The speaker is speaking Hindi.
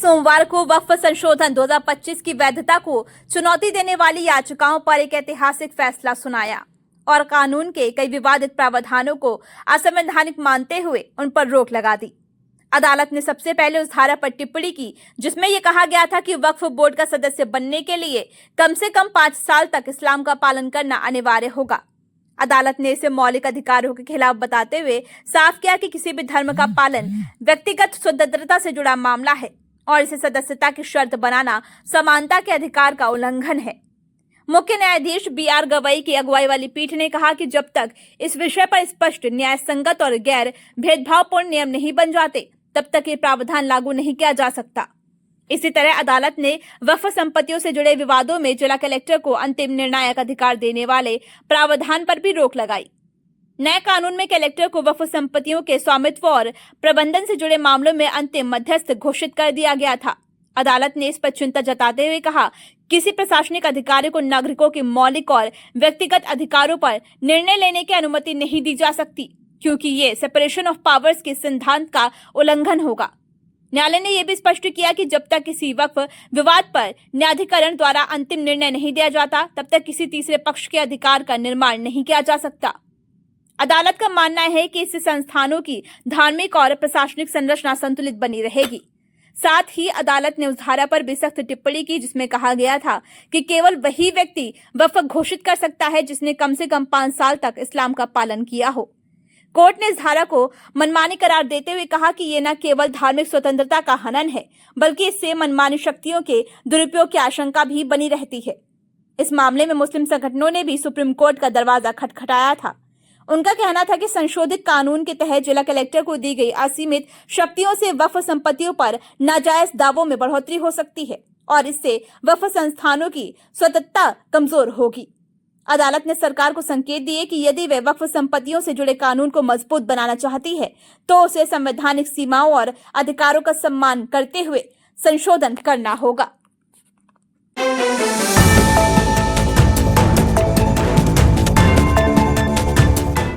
सोमवार को वक्फ संशोधन 2025 की वैधता को चुनौती देने वाली याचिकाओं पर एक ऐतिहासिक फैसला सुनाया और कानून के कई विवादित प्रावधानों को असंवैधानिक मानते हुए उन पर रोक लगा दी। अदालत ने सबसे पहले उस धारा पर टिप्पणी की जिसमें यह कहा गया था कि वक्फ बोर्ड का सदस्य बनने के लिए कम से कम 5 साल तक इस्लाम का पालन करना अनिवार्य होगा। अदालत ने इसे मौलिक अधिकारों के खिलाफ बताते हुए साफ किया कि किसी भी धर्म का पालन व्यक्तिगत स्वतंत्रता से जुड़ा मामला है और इसे सदस्यता की शर्त बनाना समानता के अधिकार का उल्लंघन है। मुख्य न्यायाधीश BR गवई की अगुवाई वाली पीठ ने कहा कि जब तक इस विषय पर स्पष्ट, न्याय संगत और गैर भेदभावपूर्ण नियम नहीं बन जाते तब तक ये प्रावधान लागू नहीं किया जा सकता। इसी तरह अदालत ने वक्फ संपत्तियों से जुड़े विवादों में जिला कलेक्टर को अंतिम निर्णायक अधिकार देने वाले प्रावधान पर भी रोक लगाई। नए कानून में कलेक्टर को वक्फ संपत्तियों के स्वामित्व और प्रबंधन से जुड़े मामलों में अंतिम मध्यस्थ घोषित कर दिया गया था। अदालत ने इस पर चिंता जताते हुए कहा, किसी प्रशासनिक अधिकारी को नागरिकों के मौलिक और व्यक्तिगत अधिकारों पर निर्णय लेने की अनुमति नहीं दी जा सकती, क्योंकि ये सेपरेशन ऑफ पावर्स के सिद्धांत का उल्लंघन होगा। न्यायालय ने यह भी स्पष्ट किया कि जब तक किसी वक्फ विवाद पर न्यायाधिकरण द्वारा अंतिम निर्णय नहीं दिया जाता, तब तक किसी तीसरे पक्ष के अधिकार का निर्माण नहीं किया जा सकता। अदालत का मानना है कि इससे संस्थानों की धार्मिक और प्रशासनिक संरचना संतुलित बनी रहेगी। साथ ही अदालत ने उस धारा पर भी सख्त टिप्पणी की जिसमें कहा गया था कि केवल वही व्यक्ति वक्फ घोषित कर सकता है जिसने कम से कम 5 साल तक इस्लाम का पालन किया हो। कोर्ट ने इस धारा को मनमानी करार देते हुए कहा कि ये न केवल धार्मिक स्वतंत्रता का हनन है, बल्कि इससे मनमानी शक्तियों के दुरुपयोग की आशंका भी बनी रहती है। इस मामले में मुस्लिम संगठनों ने भी सुप्रीम कोर्ट का दरवाजा खटखटाया था। उनका कहना था कि संशोधित कानून के तहत जिला कलेक्टर को दी गई असीमित शक्तियों से वक्फ संपत्तियों पर नाजायज दावों में बढ़ोतरी हो सकती है और इससे वक्फ संस्थानों की स्वतंत्रता कमजोर होगी। अदालत ने सरकार को संकेत दिए कि यदि वे वक्फ संपत्तियों से जुड़े कानून को मजबूत बनाना चाहती है तो उसे संवैधानिक सीमाओं और अधिकारों का सम्मान करते हुए संशोधन करना होगा।